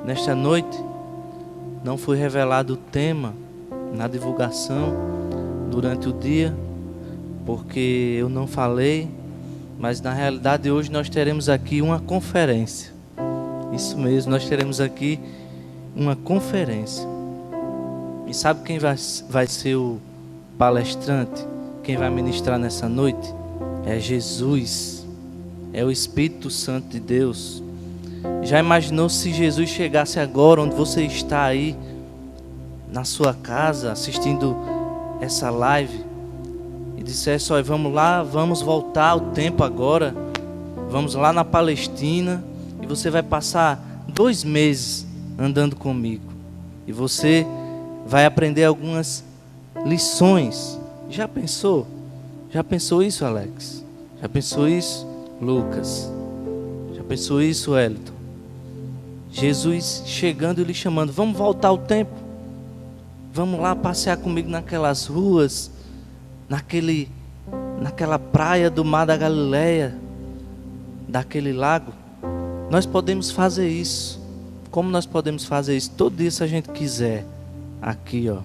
Nesta noite, não foi revelado o tema na divulgação durante o dia, porque eu não falei, mas na realidade hoje nós teremos aqui uma conferência. Isso mesmo, nós teremos aqui uma conferência. E sabe quem vai ser o palestrante? Quem vai ministrar nessa noite? É Jesus, é o Espírito Santo de Deus. Já imaginou se Jesus chegasse agora onde você está aí, na sua casa, assistindo essa live, e dissesse: olha, vamos lá, vamos voltar ao tempo agora, vamos lá na Palestina, e você vai passar 2 meses andando comigo, e você vai aprender algumas lições. Já pensou? Já pensou isso, Alex? Já pensou isso, Lucas? Já pensou isso, Wellington? Jesus chegando e lhe chamando: vamos voltar ao tempo, vamos lá passear comigo naquelas ruas, naquela praia do mar da Galileia, daquele lago. Nós podemos fazer isso. Como nós podemos fazer isso? Todo dia, se a gente quiser. Aqui, ó,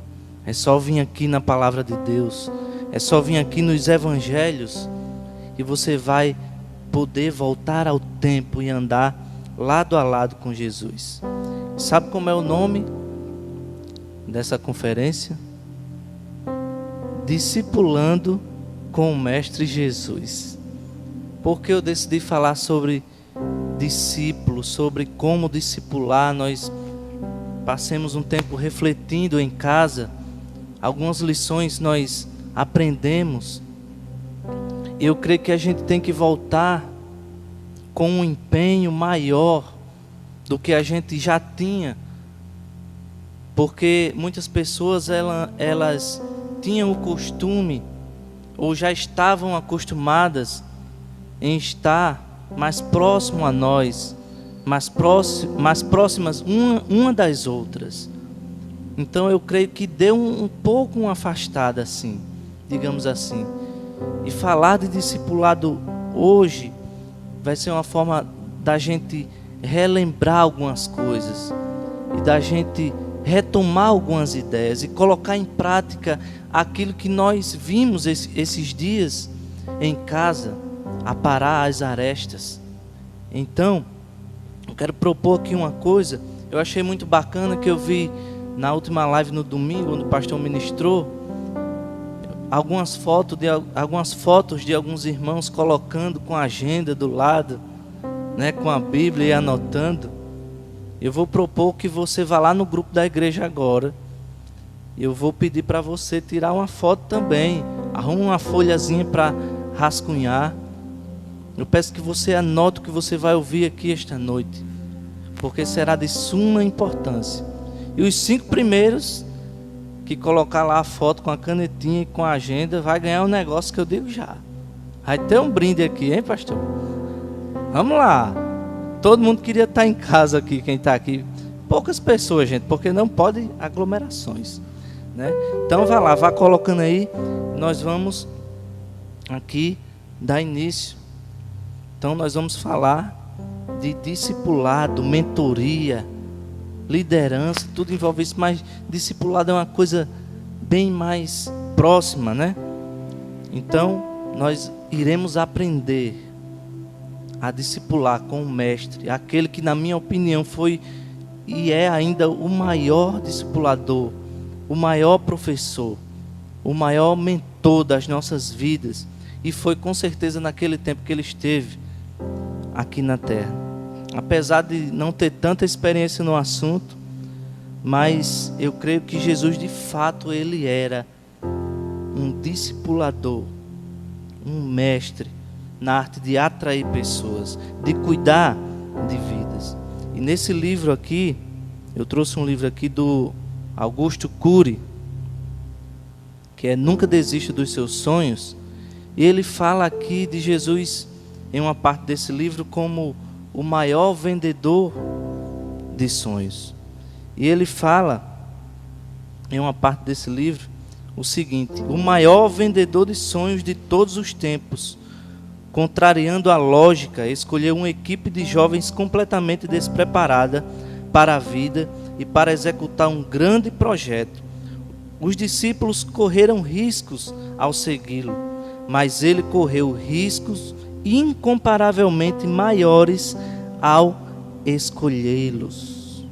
é só vir aqui na palavra de Deus, é só vir aqui nos evangelhos, e você vai poder voltar ao tempo e andar lado a lado com Jesus. Sabe como é o nome dessa conferência? Discipulando com o Mestre Jesus. Porque eu decidi falar sobre discípulos, sobre como discipular. Nós passemos um tempo refletindo em casa, algumas lições nós aprendemos. Eu creio que a gente tem que voltar com um empenho maior do que a gente já tinha, porque muitas pessoas elas tinham o costume, ou já estavam acostumadas em estar mais próximo a nós, mais próximas uma das outras. Então eu creio que deu um pouco uma afastada assim, digamos assim. E falar de discipulado hoje vai ser uma forma da gente relembrar algumas coisas, e da gente retomar algumas ideias e colocar em prática aquilo que nós vimos esses dias em casa, aparar as arestas. Então, eu quero propor aqui uma coisa. Eu achei muito bacana que eu vi na última live no domingo, onde o pastor ministrou, algumas fotos de alguns irmãos colocando com a agenda do lado, né, com a Bíblia e anotando. Eu vou propor que você vá lá no grupo da igreja agora. Eu vou pedir para você tirar uma foto também. Arruma uma folhazinha para rascunhar. Eu peço que você anote o que você vai ouvir aqui esta noite, porque será de suma importância. E os 5 primeiros que colocar lá a foto com a canetinha e com a agenda vai ganhar um negócio que eu digo já. Vai ter um brinde aqui, hein, pastor? Vamos lá. Todo mundo queria estar em casa aqui, quem está aqui. Poucas pessoas, gente, porque não pode aglomerações, né? Então vá lá, vá colocando aí. Nós vamos aqui dar início. Então nós vamos falar de discipulado, mentoria, liderança, tudo envolve isso, mas discipulado é uma coisa bem mais próxima, né? Então nós iremos aprender a discipular com o mestre, aquele que, na minha opinião, foi e é ainda o maior discipulador, o maior professor, o maior mentor das nossas vidas, e foi com certeza naquele tempo que ele esteve aqui na terra. Apesar de não ter tanta experiência no assunto, mas eu creio que Jesus, de fato, ele era um discipulador, um mestre na arte de atrair pessoas, de cuidar de vidas. E nesse livro aqui, eu trouxe um livro aqui do Augusto Cury, que é Nunca Desista dos Seus Sonhos, e ele fala aqui de Jesus, em uma parte desse livro, como o maior vendedor de sonhos. E ele fala, em uma parte desse livro, o seguinte: o maior vendedor de sonhos de todos os tempos, contrariando a lógica, escolheu uma equipe de jovens completamente despreparada para a vida e para executar um grande projeto. Os discípulos correram riscos ao segui-lo, mas ele correu riscos incomparavelmente maiores ao escolhê-los.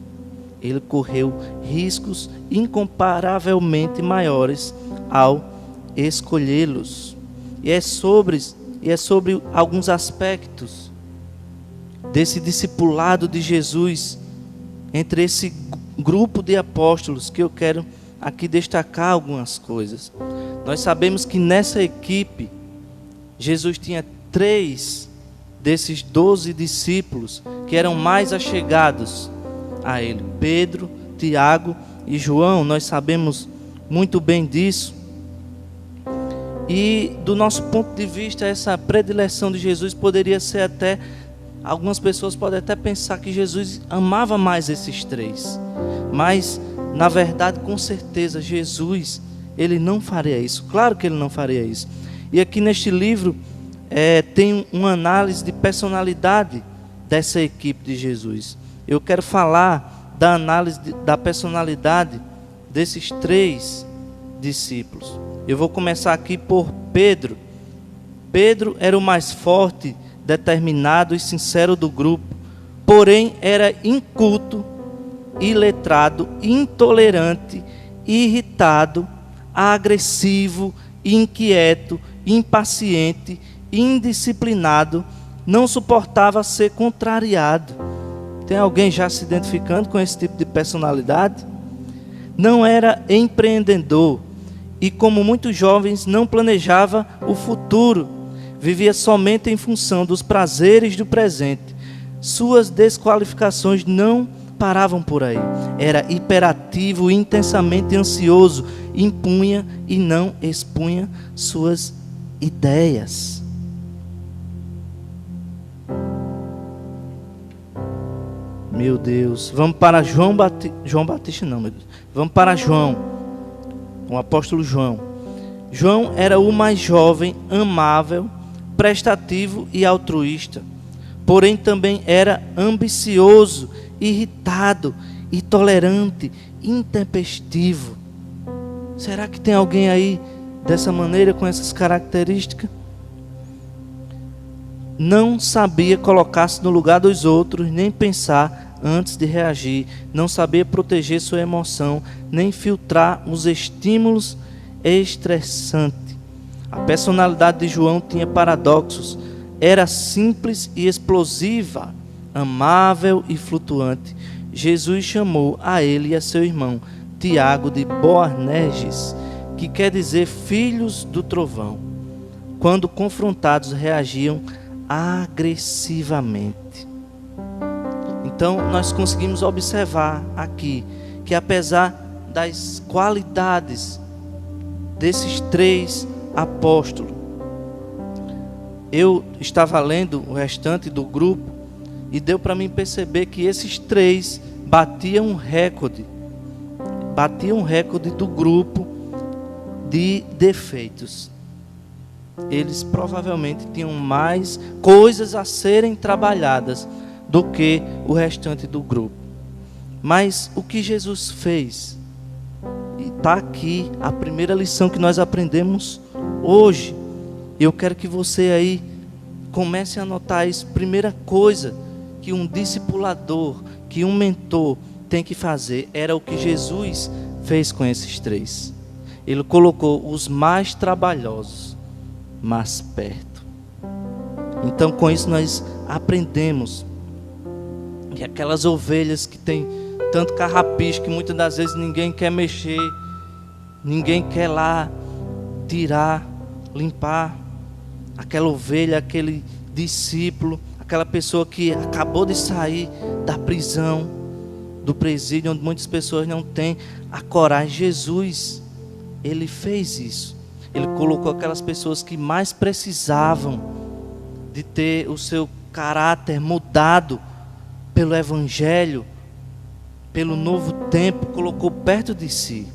Ele correu riscos incomparavelmente maiores ao escolhê-los. E é sobre alguns aspectos desse discipulado de Jesus entre esse grupo de apóstolos que eu quero aqui destacar algumas coisas. Nós sabemos que nessa equipe Jesus tinha 3 desses 12 discípulos que eram mais achegados a ele: Pedro, Tiago e João. Nós sabemos muito bem disso. E do nosso ponto de vista, essa predileção de Jesus poderia ser até, algumas pessoas podem até pensar que Jesus amava mais esses 3. Mas, na verdade, com certeza, Jesus, ele não faria isso. Claro que ele não faria isso. E aqui neste livro tem uma análise de personalidade dessa equipe de Jesus. Eu quero falar da análise da personalidade desses 3 discípulos. Eu vou começar aqui por Pedro. Pedro era o mais forte, determinado e sincero do grupo, porém era inculto, iletrado, intolerante, irritado, agressivo, inquieto, impaciente, indisciplinado, não suportava ser contrariado. Tem alguém já se identificando com esse tipo de personalidade? Não era empreendedor e, como muitos jovens, não planejava o futuro. Vivia somente em função dos prazeres do presente. Suas desqualificações não paravam por aí. Era hiperativo, intensamente ansioso, impunha e não expunha suas ideias. Meu Deus, vamos para João Batista não, meu Deus. Vamos para João, o apóstolo João. João era o mais jovem, amável, prestativo e altruísta. Porém também era ambicioso, irritado, intolerante, intempestivo. Será que tem alguém aí dessa maneira, com essas características? Não sabia colocar-se no lugar dos outros, nem pensar antes de reagir. Não sabia proteger sua emoção, nem filtrar os estímulos estressantes. A personalidade de João tinha paradoxos. Era simples e explosiva, amável e flutuante. Jesus chamou a ele e a seu irmão Tiago de Boanerges, que quer dizer filhos do trovão. Quando confrontados, reagiam agressivamente. Então nós conseguimos observar aqui que, apesar das qualidades desses 3 apóstolos, eu estava lendo o restante do grupo e deu para mim perceber que esses 3 batiam um recorde do grupo de defeitos. Eles provavelmente tinham mais coisas a serem trabalhadas do que o restante do grupo. Mas o que Jesus fez? E está aqui a primeira lição que nós aprendemos hoje. Eu quero que você aí comece a notar isso. Primeira coisa que um discipulador, que um mentor tem que fazer, era o que Jesus fez com esses 3. Ele colocou os mais trabalhosos mais perto. Então, com isso nós aprendemos que aquelas ovelhas que tem tanto carrapicho, que muitas das vezes ninguém quer mexer, ninguém quer lá tirar, limpar, aquela ovelha, aquele discípulo, aquela pessoa que acabou de sair da prisão, do presídio, onde muitas pessoas não têm a coragem. Jesus, ele fez isso. Ele colocou aquelas pessoas que mais precisavam de ter o seu caráter mudado pelo Evangelho, pelo novo tempo, colocou perto de si.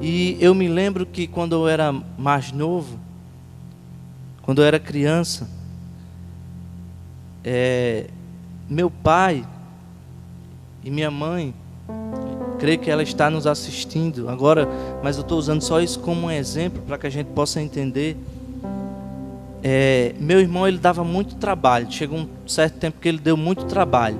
E eu me lembro que quando eu era mais novo, quando eu era criança, meu pai, E minha mãe, creio que ela está nos assistindo agora, mas eu estou usando só isso como um exemplo para que a gente possa entender. Meu irmão, ele dava muito trabalho. Chegou um certo tempo que ele deu muito trabalho.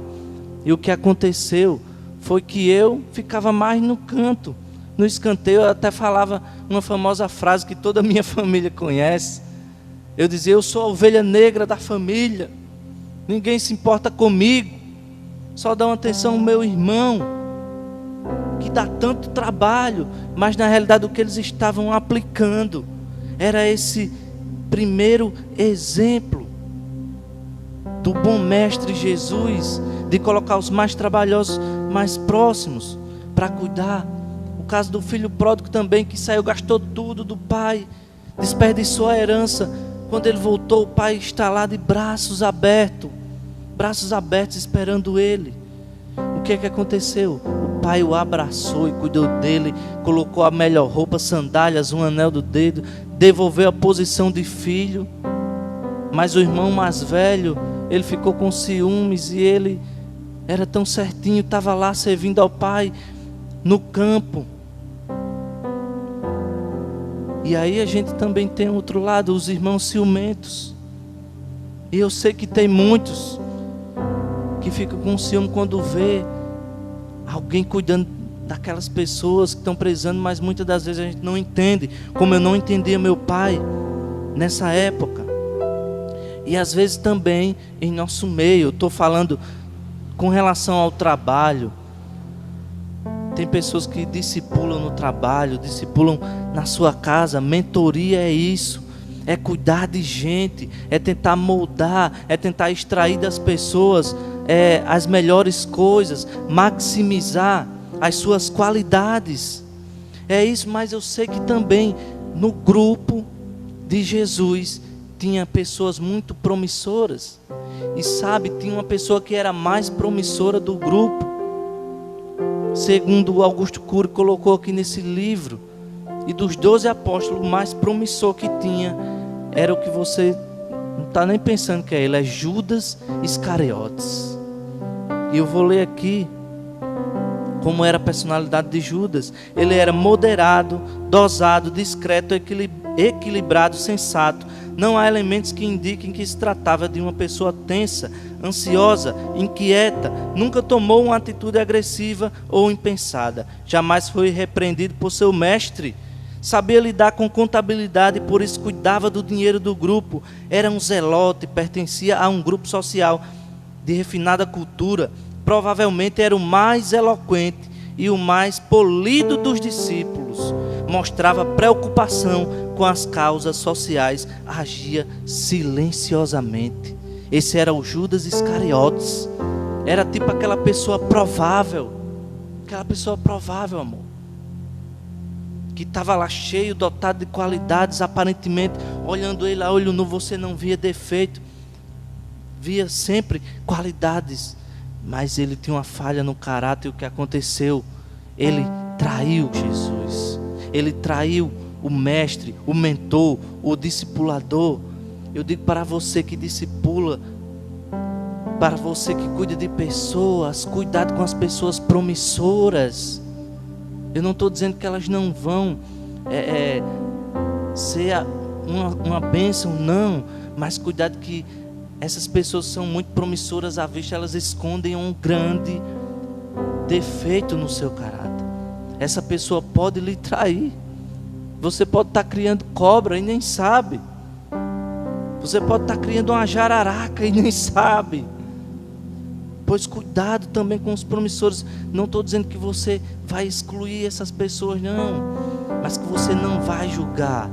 E o que aconteceu foi que eu ficava mais no canto, no escanteio. Eu até falava uma famosa frase que toda a minha família conhece. Eu dizia: eu sou a ovelha negra da família, ninguém se importa comigo, só dão atenção ao meu irmão, que dá tanto trabalho. Mas na realidade o que eles estavam aplicando era esse primeiro exemplo do bom mestre Jesus, de colocar os mais trabalhosos mais próximos para cuidar. O caso do filho pródigo também, que saiu, gastou tudo do pai, desperdiçou a herança. Quando ele voltou, o pai está lá de braços abertos esperando ele. O que aconteceu? O pai o abraçou e cuidou dele, colocou a melhor roupa, sandálias, um anel do dedo, devolveu a posição de filho. Mas o irmão mais velho, ele ficou com ciúmes, e ele era tão certinho, estava lá servindo ao pai no campo. E aí a gente também tem outro lado, os irmãos ciumentos. E eu sei que tem muitos que ficam com ciúme quando vê alguém cuidando daquelas pessoas que estão precisando, mas muitas das vezes a gente não entende, como eu não entendia meu pai nessa época. E às vezes também em nosso meio, eu estou falando com relação ao trabalho. Tem pessoas que discipulam no trabalho, discipulam na sua casa. Mentoria é isso, é cuidar de gente, é tentar moldar, é tentar extrair das pessoas as melhores coisas, maximizar as suas qualidades. É isso, mas eu sei que também no grupo de Jesus tinha pessoas muito promissoras. E sabe, tinha uma pessoa que era mais promissora do grupo. Segundo o Augusto Cury colocou aqui nesse livro, e dos 12 apóstolos, o mais promissor que tinha era o que você não está nem pensando que é ele, é Judas Iscariotes. E eu vou ler aqui como era a personalidade de Judas. Ele era moderado, dosado, discreto, equilibrado, sensato. Não há elementos que indiquem que se tratava de uma pessoa tensa, ansiosa, inquieta. Nunca tomou uma atitude agressiva ou impensada. Jamais foi repreendido por seu mestre. Sabia lidar com contabilidade e por isso cuidava do dinheiro do grupo. Era um zelote, pertencia a um grupo social de refinada cultura. Provavelmente era o mais eloquente e o mais polido dos discípulos. Mostrava preocupação com as causas sociais, agia silenciosamente. Esse era o Judas Iscariotes. Era tipo aquela pessoa provável, amor, que estava lá cheio, dotado de qualidades. Aparentemente, olhando ele a olho nu, você não via defeito, via sempre qualidades. Mas ele tinha uma falha no caráter. E o que aconteceu? Ele traiu Jesus. Ele traiu o mestre, o mentor, o discipulador. Eu digo para você que discipula, para você que cuida de pessoas, cuidado com as pessoas promissoras. Eu não estou dizendo que elas não vão ser uma bênção, não. Mas cuidado, que essas pessoas são muito promissoras à vista, elas escondem um grande defeito no seu caráter. Essa pessoa pode lhe trair. Você pode estar criando cobra e nem sabe. Você pode estar criando uma jararaca e nem sabe. Pois cuidado também com os promissores. Não estou dizendo que você vai excluir essas pessoas, não. Mas que você não vai julgar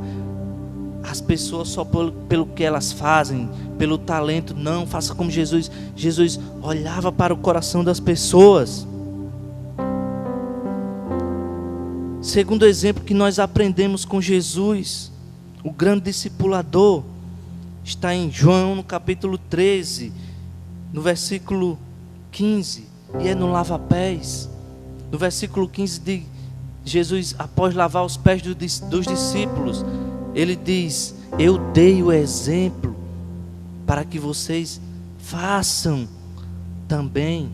as pessoas só pelo que elas fazem, pelo talento. Não, faça como Jesus. Jesus olhava para o coração das pessoas. Segundo exemplo que nós aprendemos com Jesus, o grande discipulador, está em João no capítulo 13, no versículo 15, e é no lava-pés. No versículo 15 de Jesus, após lavar os pés dos discípulos, ele diz: eu dei o exemplo para que vocês façam também.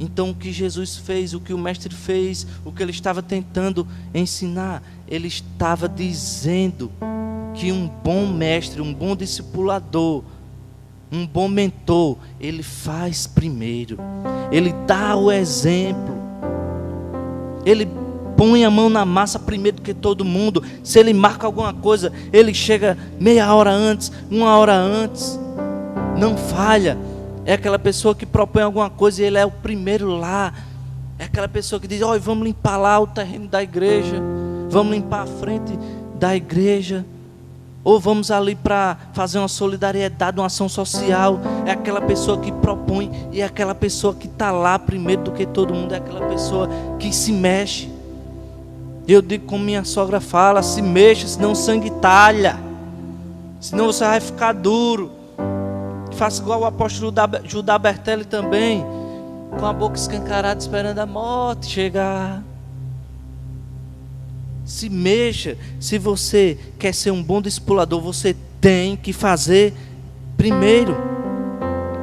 Então o que Jesus fez, o que o mestre fez, o que ele estava tentando ensinar, ele estava dizendo que um bom mestre, um bom discipulador, um bom mentor, ele faz primeiro, ele dá o exemplo, ele põe a mão na massa primeiro do que todo mundo. Se ele marca alguma coisa, ele chega meia hora antes, uma hora antes, não falha. É aquela pessoa que propõe alguma coisa e ele é o primeiro lá. É aquela pessoa que diz: olha, vamos limpar lá o terreno da igreja, vamos limpar a frente da igreja, ou vamos ali para fazer uma solidariedade, uma ação social. É aquela pessoa que propõe e é aquela pessoa que está lá primeiro do que todo mundo. É aquela pessoa que se mexe. Eu digo como minha sogra fala: se mexa, senão o sangue talha, senão você vai ficar duro. Faça igual o apóstolo Judá Bertelli também, com a boca escancarada, esperando a morte chegar. Se mexa. Se você quer ser um bom discipulador, você tem que fazer primeiro,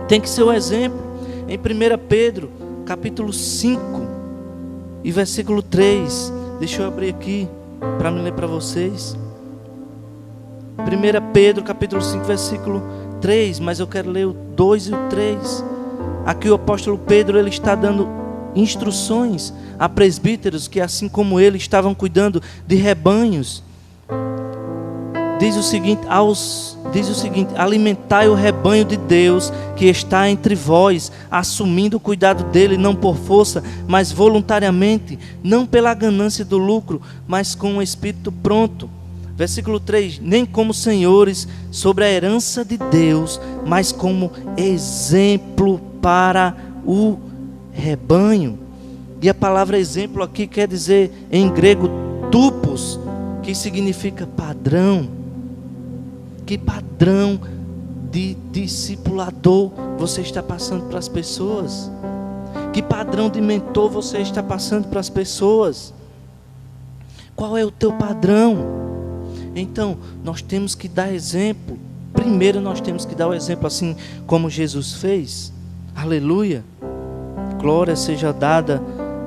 tem que ser o exemplo. Em 1 Pedro capítulo 5 e versículo 3, deixa eu abrir aqui para me ler para vocês. 1 Pedro capítulo 5 versículo 3, mas eu quero ler o 2 e o 3. Aqui o apóstolo Pedro, ele está dando instruções a presbíteros que, assim como ele, estavam cuidando de rebanhos. Diz o seguinte: alimentai o rebanho de Deus que está entre vós, assumindo o cuidado dele, não por força, mas voluntariamente, não pela ganância do lucro, mas com um espírito pronto. Versículo 3: nem como senhores sobre a herança de Deus, mas como exemplo para o rebanho. E a palavra exemplo aqui quer dizer em grego tupos, que significa padrão. Que padrão de discipulador você está passando para as pessoas? Que padrão de mentor você está passando para as pessoas? Qual é o teu padrão? Então, nós temos que dar exemplo. Primeiro nós temos que dar o exemplo, assim como Jesus fez. Aleluia. Glória seja dada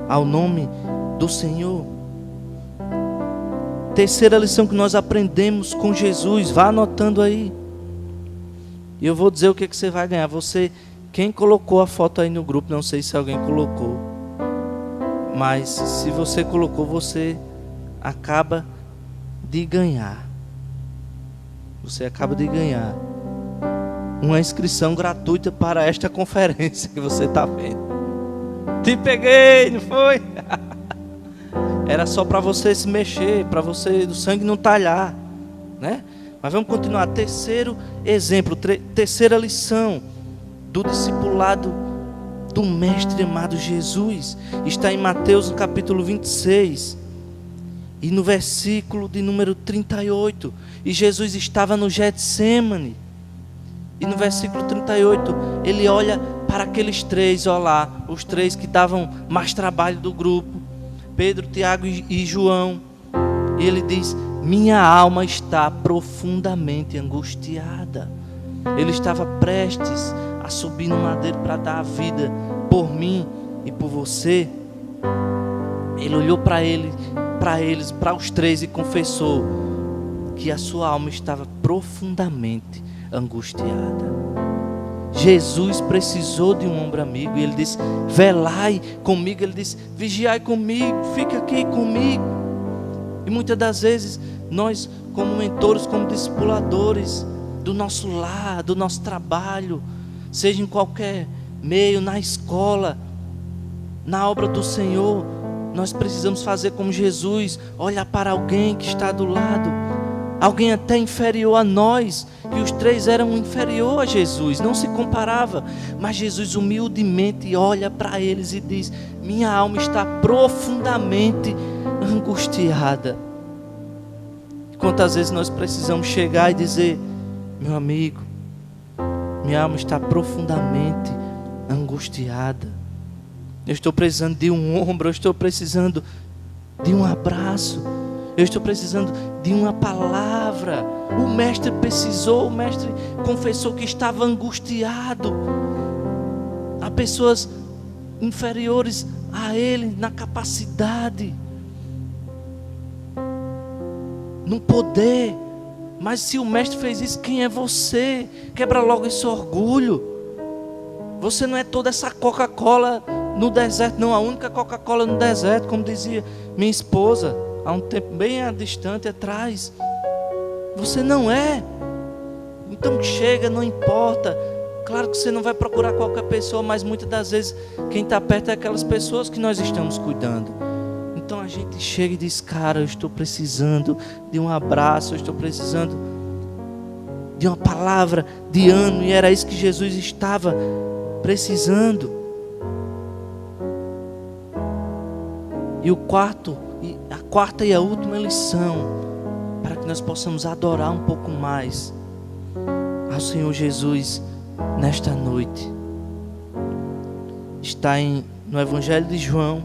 ao nome do Senhor. Terceira lição que nós aprendemos com Jesus, vá anotando aí. E eu vou dizer o que você vai ganhar. Você, quem colocou a foto aí no grupo, não sei se alguém colocou, mas se você colocou, você acaba de ganhar. Você acaba de ganhar uma inscrição gratuita para esta conferência que você está vendo. Te peguei, não foi? Era só para você se mexer, para você do sangue não talhar, né? Mas vamos continuar. Terceiro exemplo, terceira lição do discipulado do mestre amado Jesus, está em Mateus no capítulo 26 e no versículo de número 38. E Jesus estava no Getsêmani, e no versículo 38 ele olha para aqueles três, olha lá, os três que davam mais trabalho do grupo, Pedro, Tiago e João, e ele diz: minha alma está profundamente angustiada. Ele estava prestes a subir no madeiro para dar a vida por mim e por você. Ele olhou para eles, para os três, e confessou que a sua alma estava profundamente angustiada. Jesus precisou de um ombro amigo, e ele disse: velai comigo. Ele disse: vigiai comigo, fica aqui comigo. E muitas das vezes nós, como mentores, como discipuladores do nosso lar, do nosso trabalho, seja em qualquer meio, na escola, na obra do Senhor, nós precisamos fazer como Jesus, olhar para alguém que está do lado, alguém até inferior a nós. E os três eram inferior a Jesus, não se comparava, mas Jesus humildemente olha para eles e diz: minha alma está profundamente angustiada. Quantas vezes nós precisamos chegar e dizer: meu amigo, minha alma está profundamente angustiada, eu estou precisando de um ombro, eu estou precisando de um abraço, eu estou precisando de uma palavra. O mestre precisou, o mestre confessou que estava angustiado. Há pessoas inferiores a Ele na capacidade, no poder. Mas se o Mestre fez isso, quem é você? Quebra logo esse orgulho. Você não é toda essa Coca-Cola no deserto, não. A única Coca-Cola no deserto, como dizia minha esposa há um tempo bem distante atrás. Você não é. Então chega, não importa. Claro que você não vai procurar qualquer pessoa, mas muitas das vezes quem está perto é aquelas pessoas que nós estamos cuidando. Então a gente chega e diz: cara, eu estou precisando de um abraço, eu estou precisando de uma palavra de ânimo. E era isso que Jesus estava precisando. E a quarta e a última lição, para que nós possamos adorar um pouco mais ao Senhor Jesus nesta noite, está no Evangelho de João,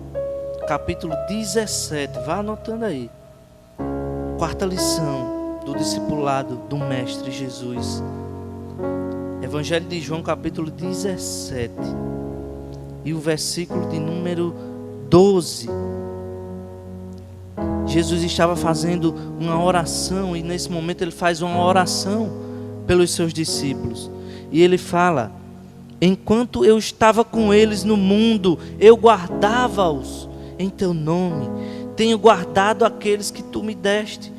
capítulo 17. Vá anotando aí. Quarta lição do discipulado do Mestre Jesus. Evangelho de João, capítulo 17, e o versículo de número 12. Jesus estava fazendo uma oração, e nesse momento ele faz uma oração pelos seus discípulos. E ele fala: enquanto eu estava com eles no mundo, eu guardava-os em teu nome. Tenho guardado aqueles que tu me deste,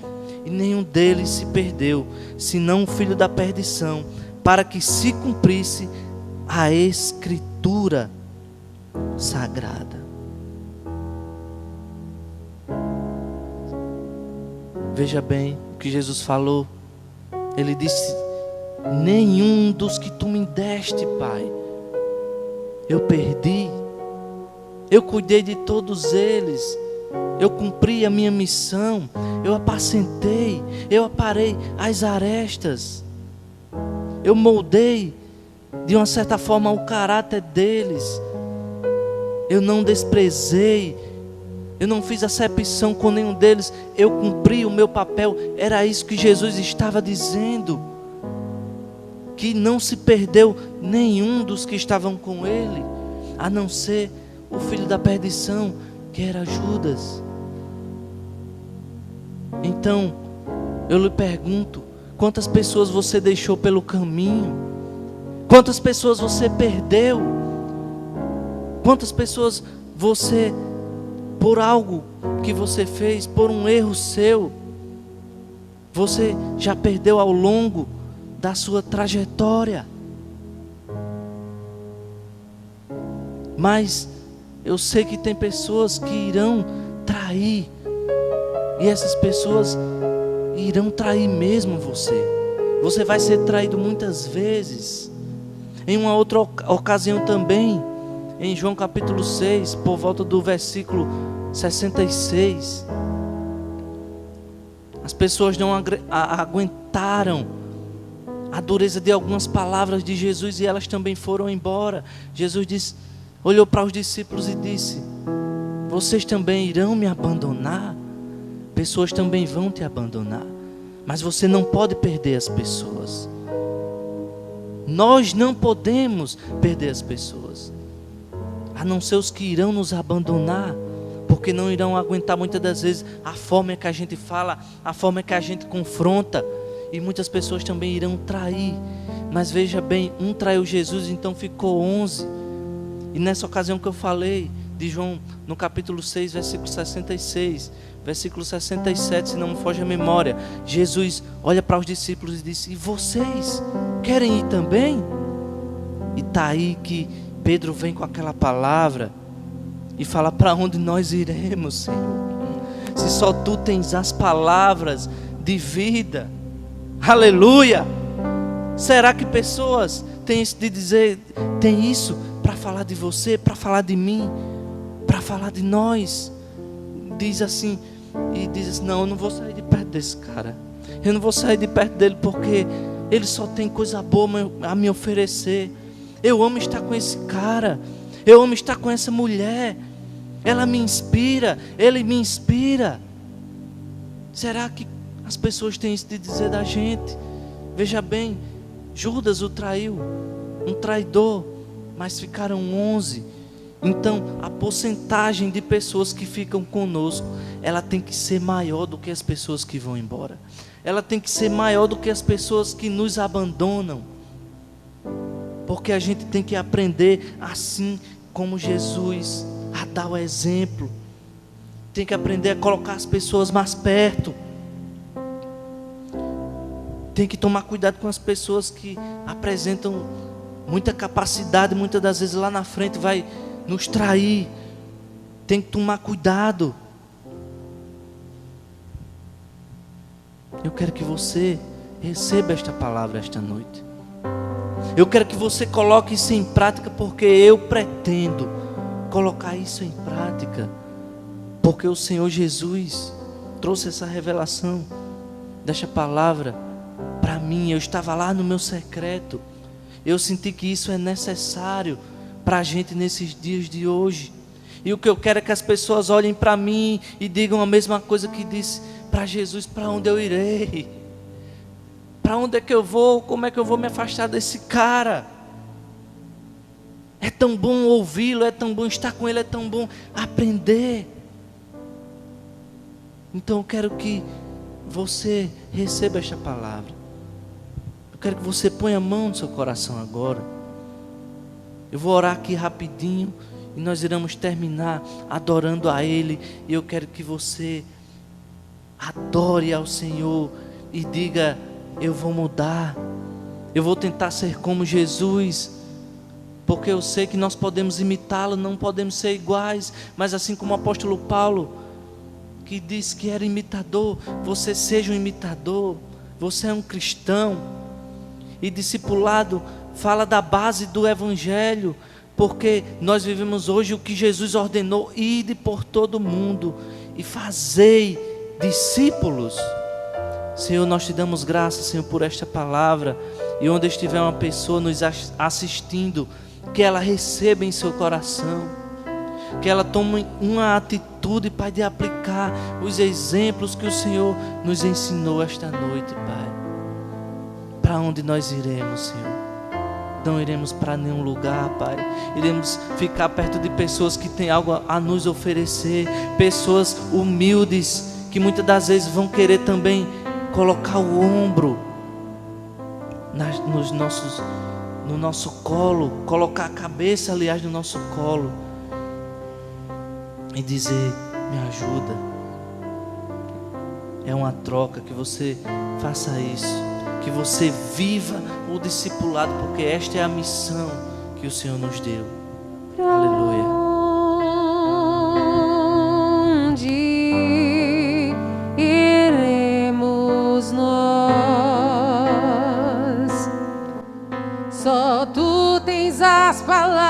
e nenhum deles se perdeu, senão o filho da perdição, para que se cumprisse a Escritura sagrada. Veja bem o que Jesus falou. Ele disse: nenhum dos que tu me deste, Pai, eu perdi. Eu cuidei de todos eles. Eu cumpri a minha missão. Eu apacentei. Eu aparei as arestas. Eu moldei de uma certa forma o caráter deles. Eu não desprezei. Eu não fiz acepção com nenhum deles. Eu cumpri o meu papel. Era isso que Jesus estava dizendo. Que não se perdeu nenhum dos que estavam com ele, a não ser o filho da perdição, que era Judas. Então, eu lhe pergunto: quantas pessoas você deixou pelo caminho? Quantas pessoas você perdeu? Quantas pessoas você, por algo que você fez, por um erro seu, você já perdeu ao longo da sua trajetória? Mas eu sei que tem pessoas que irão trair, e essas pessoas irão trair mesmo você. Você vai ser traído muitas vezes. Em uma outra ocasião também, em João capítulo 6, por volta do versículo 66, as pessoas não aguentaram a dureza de algumas palavras de Jesus, e elas também foram embora. Jesus olhou para os discípulos e disse: vocês também irão me abandonar? Pessoas também vão te abandonar, mas você não pode perder as pessoas. Nós não podemos perder as pessoas, a não ser os que irão nos abandonar, porque não irão aguentar muitas das vezes a forma que a gente fala, a forma que a gente confronta. E muitas pessoas também irão trair. Mas veja bem, um traiu Jesus, então ficou 11. E nessa ocasião que eu falei de João, no capítulo 6, versículo 66, versículo 67, se não me foge a memória, Jesus olha para os discípulos e diz: e vocês querem ir também? E está aí que Pedro vem com aquela palavra e fala: para onde nós iremos, Senhor? Se só tu tens as palavras de vida. Aleluia! Será que pessoas têm isso de dizer, tem isso para falar de você, para falar de mim, para falar de nós? Diz assim, não, eu não vou sair de perto desse cara. Eu não vou sair de perto dele porque ele só tem coisa boa a me oferecer. Eu amo estar com esse cara. Eu amo estar com essa mulher. Ela me inspira, ele me inspira. Será que as pessoas têm isso de dizer da gente? Veja bem, Judas o traiu, um traidor, mas ficaram 11. Então, a porcentagem de pessoas que ficam conosco, ela tem que ser maior do que as pessoas que vão embora. Ela tem que ser maior do que as pessoas que nos abandonam. Porque a gente tem que aprender, assim como Jesus, a dar o exemplo. Tem que aprender a colocar as pessoas mais perto. Tem que tomar cuidado com as pessoas que apresentam muita capacidade, muitas das vezes lá na frente vai nos trair. Tem que tomar cuidado. Eu quero que você receba esta palavra esta noite. Eu quero que você coloque isso em prática, porque eu pretendo colocar isso em prática. Porque o Senhor Jesus trouxe essa revelação desta palavra para mim. Eu estava lá no meu secreto. Eu senti que isso é necessário para a gente nesses dias de hoje. E o que eu quero é que as pessoas olhem para mim e digam a mesma coisa que disse para Jesus: para onde eu irei? Para onde é que eu vou? Como é que eu vou me afastar desse cara? É tão bom ouvi-lo, é tão bom estar com ele, é tão bom aprender. Então eu quero que você receba esta palavra. Eu quero que você ponha a mão no seu coração agora. Eu vou orar aqui rapidinho e nós iremos terminar adorando a Ele. E eu quero que você adore ao Senhor e diga: eu vou mudar, eu vou tentar ser como Jesus, porque eu sei que nós podemos imitá-lo, não podemos ser iguais, mas assim como o apóstolo Paulo, que disse que era imitador, você seja um imitador. Você é um cristão. E discipulado fala da base do evangelho, porque nós vivemos hoje o que Jesus ordenou: ide por todo o mundo e fazei discípulos. Senhor, nós te damos graças, Senhor, por esta palavra. E onde estiver uma pessoa nos assistindo, que ela receba em seu coração, que ela tome uma atitude, Pai, de aplicar os exemplos que o Senhor nos ensinou esta noite, Pai. Para onde nós iremos, Senhor? Não iremos para nenhum lugar, Pai. Iremos ficar perto de pessoas que têm algo a nos oferecer, pessoas humildes, que muitas das vezes vão querer também colocar o ombro no nosso colo, colocar a cabeça, aliás, no nosso colo e dizer: me ajuda. É uma troca. Que você faça isso, que você viva o discipulado, porque esta é a missão que o Senhor nos deu. Aleluia. Onde iremos nós? Só tu tens as palavras